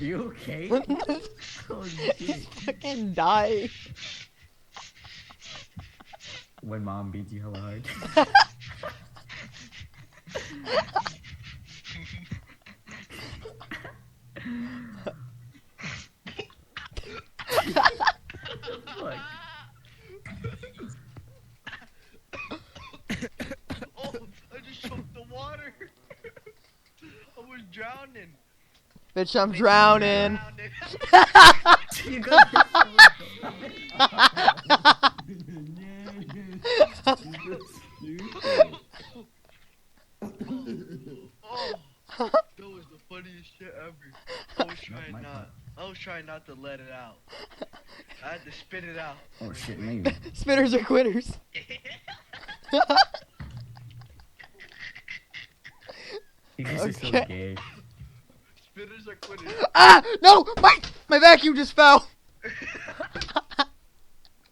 you okay? Holy shit. Fucking die. When mom beats you hella hard. Fuck. Oh, I just choked the water. I was drowning. Bitch, I'm drowning. You got Oh, that was the funniest shit ever. I was trying not to let it out. I had to spit it out. Oh shit, maybe. Spitters are quitters. He's just so Okay. gay. Spitters are quitters. Ah! No! My vacuum just fell!